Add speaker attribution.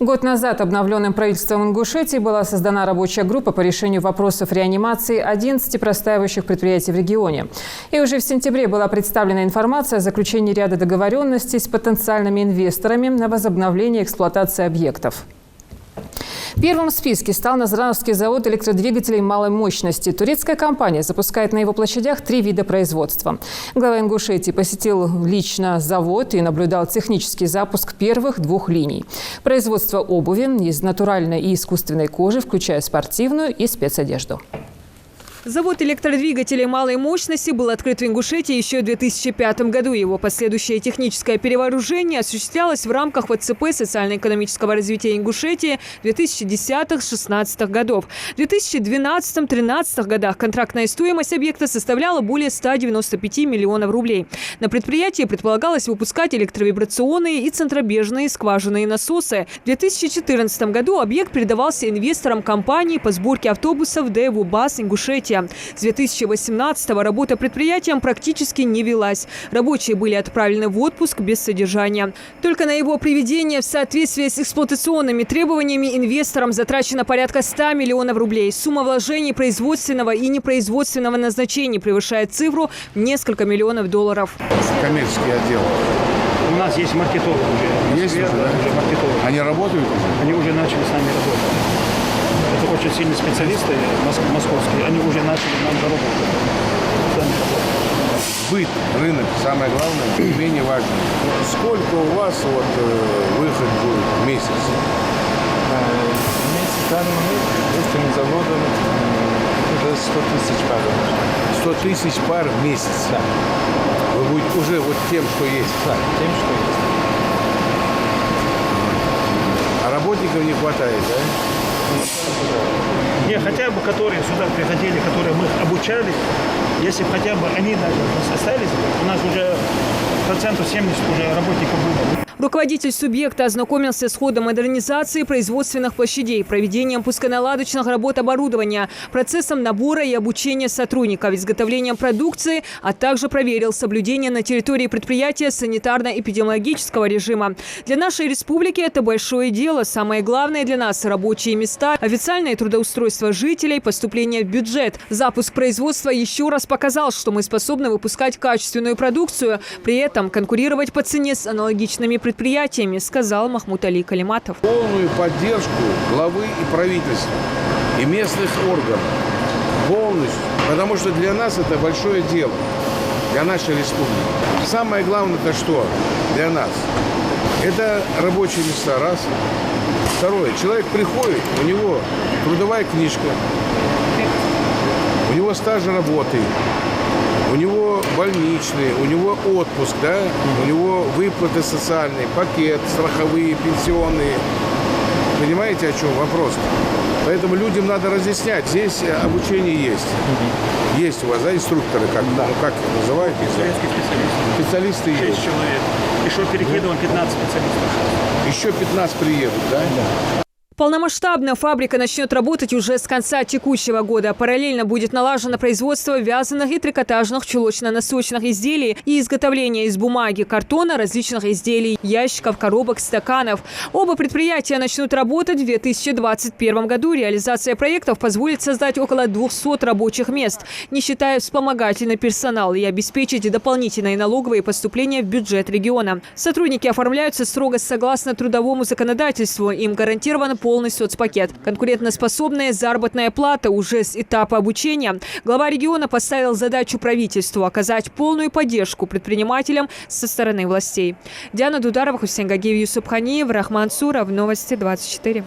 Speaker 1: Год назад обновленным правительством Ингушетии была создана рабочая группа по решению вопросов реанимации 11 простаивающих предприятий в регионе. И уже в сентябре была представлена информация о заключении ряда договоренностей с потенциальными инвесторами на возобновление эксплуатации объектов. Первым в списке стал Назрановский завод электродвигателей малой мощности. Турецкая компания запускает на его площадях 3 вида производства. Глава Ингушетии посетил лично завод и наблюдал технический запуск первых 2 линий. Производство обуви из натуральной и искусственной кожи, включая спортивную и спецодежду.
Speaker 2: Завод электродвигателей малой мощности был открыт в Ингушетии еще в 2005 году. Его последующее техническое перевооружение осуществлялось в рамках ВЦП социально-экономического развития Ингушетии 2010-2016 годов. В 2012-2013 годах контрактная стоимость объекта составляла более 195 миллионов рублей. На предприятии предполагалось выпускать электровибрационные и центробежные скважинные насосы. В 2014 году объект передавался инвесторам компании по сборке автобусов ДЭВУ БАС Ингушетия. С 2018-го работа предприятием практически не велась. Рабочие были отправлены в отпуск без содержания. Только на его приведение в соответствии с эксплуатационными требованиями инвесторам затрачено порядка 100 миллионов рублей. Сумма вложений производственного и непроизводственного назначений превышает цифру в несколько миллионов долларов.
Speaker 3: Коммерческий отдел.
Speaker 4: У нас есть маркетолог уже.
Speaker 3: Есть уже, да?
Speaker 4: Уже маркетолог.
Speaker 3: Они работают уже?
Speaker 4: Они уже начали с нами работать. Это очень сильные специалисты московские. Они уже начали нам работать.
Speaker 3: Быт, рынок, самое главное, не менее важно. Сколько у вас выход будет в месяц?
Speaker 5: Месяц в данный момент этим заводом уже 100 тысяч пар.
Speaker 3: 100 тысяч пар в месяц?
Speaker 5: Да.
Speaker 3: Вы будете уже тем, что есть?
Speaker 5: Да, тем, что есть.
Speaker 3: А работников не хватает, да?
Speaker 4: Не, хотя бы которые сюда приходили, которые мы обучали, если бы хотя бы они даже остались, у нас уже процентов 70 уже работников было.
Speaker 2: Руководитель субъекта ознакомился с ходом модернизации производственных площадей, проведением пусконаладочных работ оборудования, процессом набора и обучения сотрудников, изготовлением продукции, а также проверил соблюдение на территории предприятия санитарно-эпидемиологического режима. Для нашей республики это большое дело. Самое главное для нас – рабочие места, официальное трудоустройство жителей, поступление в бюджет. Запуск производства еще раз показал, что мы способны выпускать качественную продукцию, при этом конкурировать по цене с аналогичными предприятиями, сказал Махмуд Али Калиматов.
Speaker 3: Полную поддержку главы и правительства, и местных органов. Полностью. Потому что для нас это большое дело. Для нашей республики. Самое главное это что для нас? Это рабочие места, раз. Второе. Человек приходит, у него трудовая книжка, у него стаж работы, у него больничный, у него отпуск, да? У него выплаты социальные, пакет, страховые, пенсионные. Понимаете, о чем вопрос? Поэтому людям надо разъяснять. Здесь обучение есть. Есть у вас, да, инструкторы, как, как называете?
Speaker 4: Советские специалисты.
Speaker 3: Специалисты есть.
Speaker 4: 6 человек. Еще перекидываем 15 специалистов.
Speaker 3: Еще 15 приедут, да?
Speaker 2: Полномасштабная фабрика начнет работать уже с конца текущего года. Параллельно будет налажено производство вязаных и трикотажных чулочно-носочных изделий и изготовление из бумаги, картона, различных изделий, ящиков, коробок, стаканов. Оба предприятия начнут работать в 2021 году. Реализация проектов позволит создать около 200 рабочих мест, не считая вспомогательный персонал, и обеспечить дополнительные налоговые поступления в бюджет региона. Сотрудники оформляются строго согласно трудовому законодательству. Им гарантирован полный соцпакет. Конкурентоспособная заработная плата уже с этапа обучения. Глава региона поставил задачу правительству оказать полную поддержку предпринимателям со стороны властей. Диана Дударова, Хусейн Гагиев, Юсуп Ханиев, Рахман Суров. Новости 24.